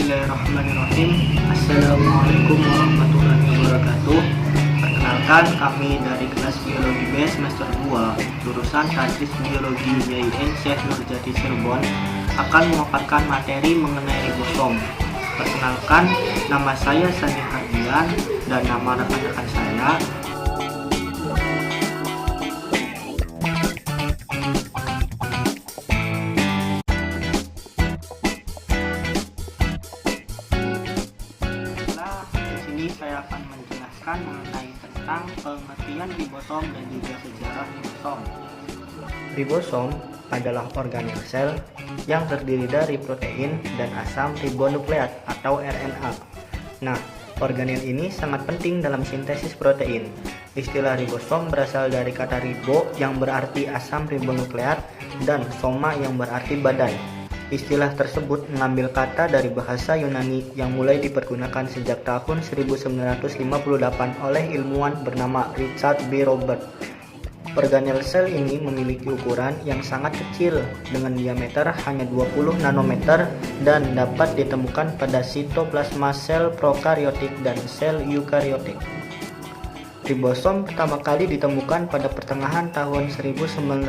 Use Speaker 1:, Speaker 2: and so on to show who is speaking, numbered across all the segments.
Speaker 1: Bismillahirrahmanirrahim. Assalamualaikum warahmatullahi wabarakatuh. Perkenalkan, kami dari kelas Biologi B semester 2 jurusan Hadis Biologi YIN Syekh Nurjati Cirebon akan memaparkan materi mengenai ribosom. Perkenalkan, nama saya Sani Hardian dan nama rekan-rekan saya saya akan menjelaskan mengenai tentang pengertian ribosom dan juga sejarah ribosom. Ribosom adalah organel sel yang terdiri dari protein dan asam ribonukleat atau RNA. Nah, organel ini sangat penting dalam sintesis protein. Istilah ribosom berasal dari kata ribo yang berarti asam ribonukleat dan soma yang berarti badan. Istilah tersebut mengambil kata dari bahasa Yunani yang mulai dipergunakan sejak tahun 1958 oleh ilmuwan bernama Richard B. Robert. Organel sel ini memiliki ukuran yang sangat kecil dengan diameter hanya 20 nanometer dan dapat ditemukan pada sitoplasma sel prokariotik dan sel eukariotik. Ribosom pertama kali ditemukan pada pertengahan tahun 1950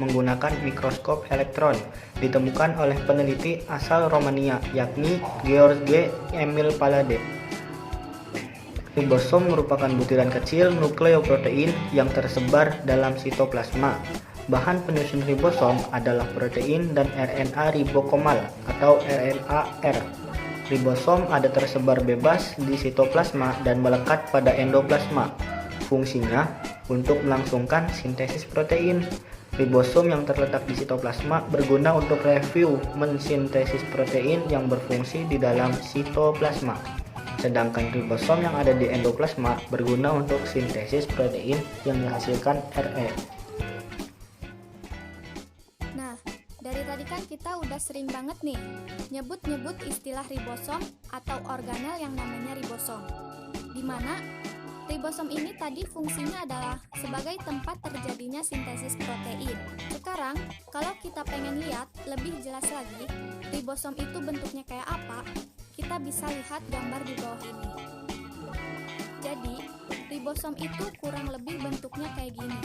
Speaker 1: menggunakan mikroskop elektron. Ditemukan oleh peneliti asal Romania, yakni George Emil Palade. Ribosom merupakan butiran kecil nukleoprotein yang tersebar dalam sitoplasma. Bahan penyusun ribosom adalah protein dan RNA ribosomal atau RNA-R. Ribosom ada tersebar bebas di sitoplasma dan melekat pada endoplasma. Fungsinya untuk melangsungkan sintesis protein. Ribosom yang terletak di sitoplasma berguna untuk review mensintesis protein yang berfungsi di dalam sitoplasma. Sedangkan ribosom yang ada di endoplasma berguna untuk sintesis protein yang dihasilkan RE.
Speaker 2: Dari tadi kan kita udah sering banget nih nyebut-nyebut istilah ribosom atau organel yang namanya ribosom. Dimana ribosom ini tadi fungsinya adalah sebagai tempat terjadinya sintesis protein. Sekarang kalau kita pengen lihat lebih jelas lagi ribosom itu bentuknya kayak apa, kita bisa lihat gambar di bawah ini. Jadi ribosom itu kurang lebih bentuknya kayak gini,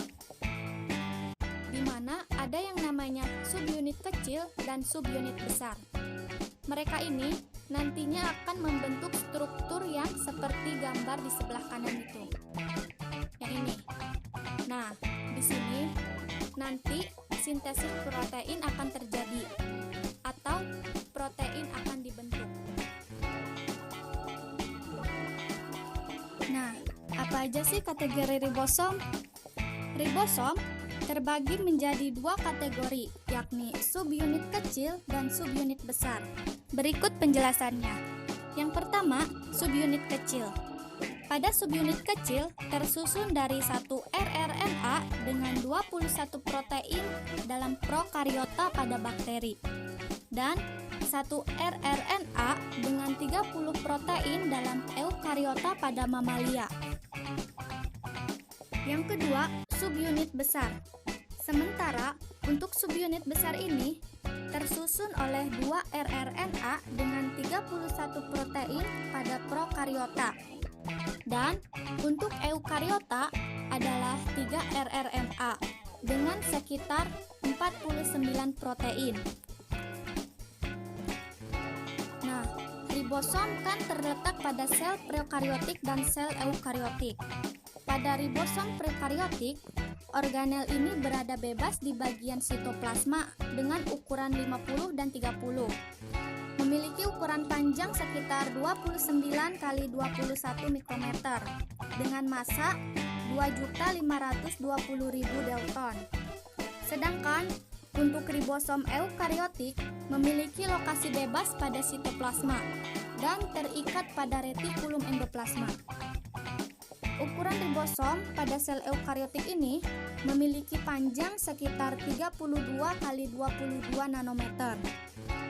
Speaker 2: di mana ada yang namanya subunit kecil dan subunit besar. Mereka ini nantinya akan membentuk struktur yang seperti gambar di sebelah kanan itu. Yang ini. Nah, di sini nanti sintesis protein akan terjadi atau protein akan dibentuk. Nah, apa aja sih kategori ribosom? Ribosom terbagi menjadi dua kategori, yakni subunit kecil dan subunit besar. Berikut penjelasannya. Yang pertama, subunit kecil. Pada subunit kecil tersusun dari satu rRNA dengan 21 protein dalam prokariota pada bakteri dan satu rRNA dengan 30 protein dalam eukariota pada mamalia. Yang kedua, subunit besar. Sementara untuk subunit besar ini tersusun oleh 2 rRNA dengan 31 protein pada prokariota. Dan untuk eukariota adalah 3 rRNA dengan sekitar 49 protein. Nah, ribosom kan terletak pada sel prokariotik dan sel eukariotik. Pada ribosom prokariotik, organel ini berada bebas di bagian sitoplasma dengan ukuran 50 dan 30. Memiliki ukuran panjang sekitar 29 x 21 mikrometer dengan massa 2.520.000 Dalton. Sedangkan untuk ribosom eukariotik memiliki lokasi bebas pada sitoplasma dan terikat pada retikulum endoplasma. Ukuran ribosom pada sel eukariotik ini memiliki panjang sekitar 32 x 22 nanometer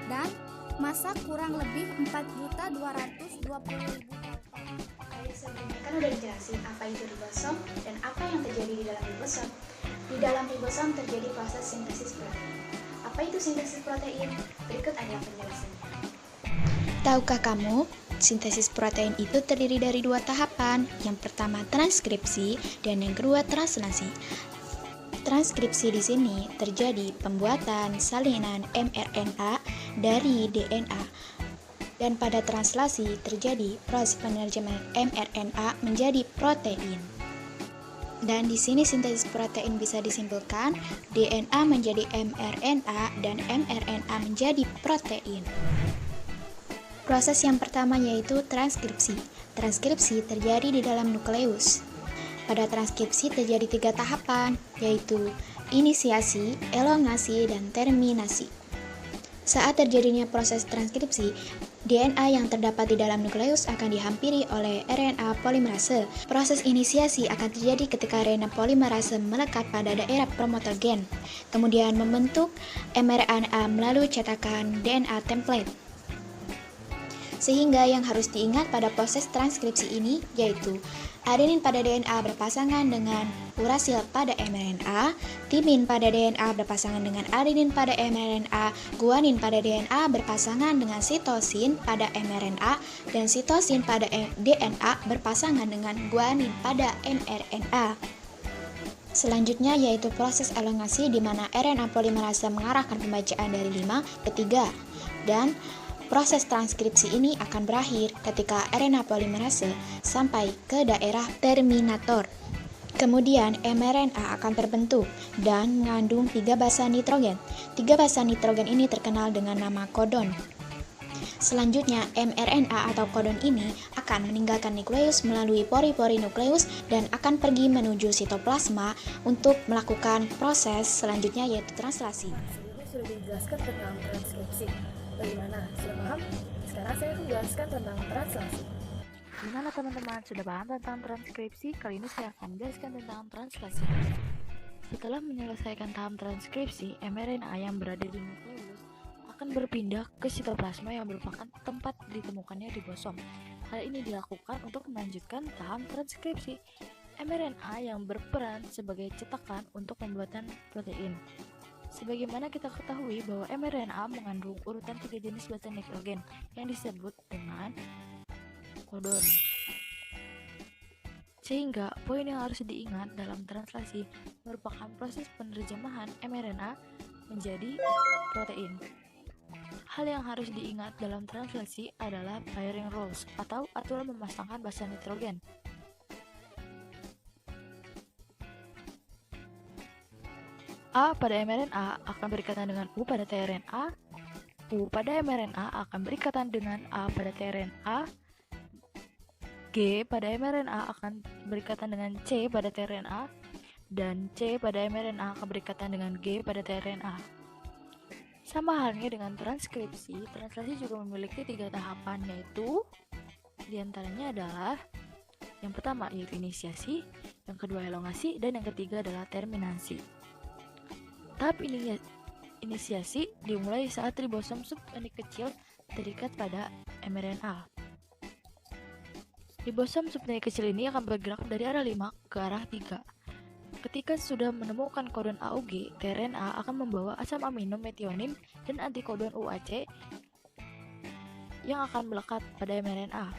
Speaker 2: dan massa kurang lebih 4.220.000 Dalton.
Speaker 3: Tadi sebelumnya kan udah dijelasin apa itu ribosom dan apa yang terjadi di dalam ribosom. Di dalam ribosom terjadi proses sintesis protein. Apa itu sintesis protein? Berikut adalah penjelasannya. Tahukah kamu, sintesis protein itu terdiri dari 2 tahapan. Yang pertama transkripsi dan yang kedua translasi. Transkripsi di sini terjadi pembuatan salinan mRNA dari DNA. Dan pada translasi terjadi proses penerjemahan mRNA menjadi protein. Dan di sini sintesis protein bisa disimpulkan DNA menjadi mRNA dan mRNA menjadi protein. Proses yang pertama yaitu transkripsi. Transkripsi terjadi di dalam nukleus. Pada transkripsi terjadi 3 tahapan, yaitu inisiasi, elongasi, dan terminasi. Saat terjadinya proses transkripsi, DNA yang terdapat di dalam nukleus akan dihampiri oleh RNA polimerase. Proses inisiasi akan terjadi ketika RNA polimerase melekat pada daerah promotor gen, kemudian membentuk mRNA melalui cetakan DNA template. Sehingga yang harus diingat pada proses transkripsi ini yaitu adenin pada DNA berpasangan dengan urasil pada mRNA, timin pada DNA berpasangan dengan adenin pada mRNA, guanin pada DNA berpasangan dengan sitosin pada mRNA, dan sitosin pada DNA berpasangan dengan guanin pada mRNA. Selanjutnya yaitu proses elongasi di mana RNA polimerase mengarahkan pembacaan dari 5 ke 3 dan proses transkripsi ini akan berakhir ketika RNA polimerase sampai ke daerah terminator. Kemudian mRNA akan terbentuk dan mengandung 3 basa nitrogen. 3 basa nitrogen ini terkenal dengan nama kodon. Selanjutnya, mRNA atau kodon ini akan meninggalkan nukleus melalui pori-pori nukleus dan akan pergi menuju sitoplasma untuk melakukan proses selanjutnya yaitu translasi.
Speaker 4: Sebelumnya sudah dijelaskan tentang transkripsi. Bagaimana? Sudah paham? Sekarang saya akan menjelaskan tentang translasi.
Speaker 5: Gimana teman-teman? Sudah paham tentang transkripsi? Kali ini saya akan menjelaskan tentang translasi. Setelah menyelesaikan tahap transkripsi, mRNA yang berada di nukleus akan berpindah ke sitoplasma yang merupakan tempat ditemukannya ribosom. Hal ini dilakukan untuk melanjutkan tahap transkripsi. mRNA yang berperan sebagai cetakan untuk pembuatan protein. Sebagaimana kita ketahui bahwa mRNA mengandung urutan 3 jenis basa nitrogen yang disebut dengan kodon. Sehingga poin yang harus diingat dalam translasi merupakan proses penerjemahan mRNA menjadi protein. Hal yang harus diingat dalam translasi adalah pairing rules atau aturan memasangkan basa nitrogen. A pada mRNA akan berikatan dengan U pada tRNA, U pada mRNA akan berikatan dengan A pada tRNA, G pada mRNA akan berikatan dengan C pada tRNA, dan C pada mRNA akan berikatan dengan G pada tRNA. Sama halnya dengan transkripsi, translasi juga memiliki 3 tahapan, yaitu diantaranya adalah yang pertama yaitu inisiasi, yang kedua elongasi, dan yang ketiga adalah terminasi. Tahap inisiasi dimulai saat ribosom subunit kecil terikat pada mRNA. Ribosom subunit kecil ini akan bergerak dari arah 5 ke arah 3. Ketika sudah menemukan kodon AUG, tRNA akan membawa asam amino metionin dan antikodon UAC yang akan melekat pada mRNA.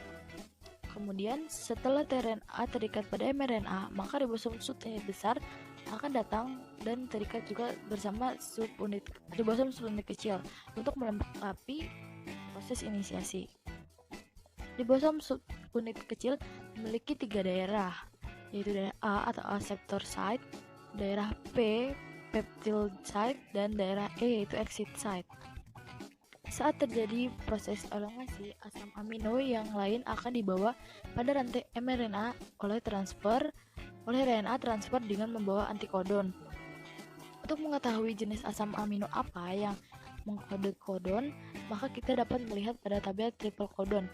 Speaker 5: Kemudian, setelah tRNA terikat pada mRNA, maka ribosom subunit besar akan datang dan terikat juga bersama ribosom subunit kecil untuk melengkapi proses inisiasi. Ribosom subunit kecil memiliki 3 daerah, yaitu daerah A atau acceptor site, daerah P peptide site, dan daerah E yaitu exit site. Saat terjadi proses elongasi, asam amino yang lain akan dibawa pada rantai mRNA oleh RNA transfer dengan membawa antikodon. Untuk mengetahui jenis asam amino apa yang mengkode kodon, maka kita dapat melihat pada tabel triple kodon.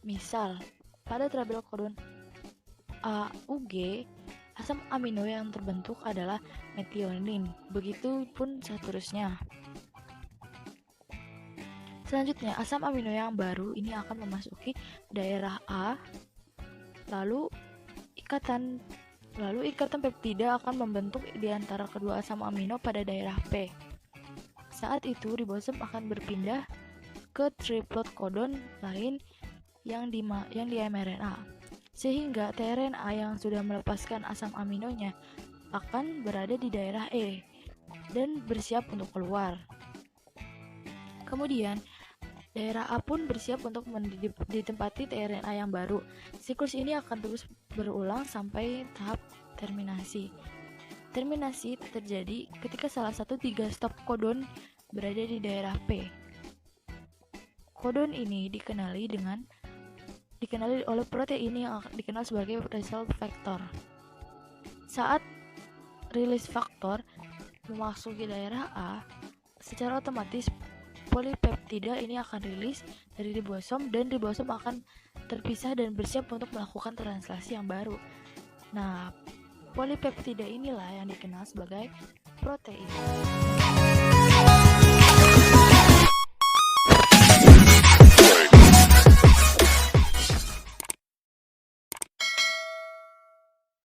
Speaker 5: Misal, pada tabel kodon AUG, asam amino yang terbentuk adalah metionin. Begitupun seterusnya. Selanjutnya, asam amino yang baru ini akan memasuki daerah A, lalu ikatan peptida akan membentuk di antara kedua asam amino pada daerah P. Saat itu ribosom akan berpindah ke triplet codon lain yang di mRNA, sehingga tRNA yang sudah melepaskan asam aminonya akan berada di daerah E dan bersiap untuk keluar. Kemudian, daerah A pun bersiap untuk ditempati tRNA yang baru. Siklus ini akan terus berulang sampai tahap terminasi. Terminasi terjadi ketika salah satu 3 stop codon berada di daerah P. Codon ini dikenali oleh protein yang dikenal sebagai result factor. Saat rilis faktor memasuki daerah A, secara otomatis polipeptida ini akan rilis dari ribosom dan ribosom akan terpisah dan bersiap untuk melakukan translasi yang baru. Nah, polipeptida inilah yang dikenal sebagai protein.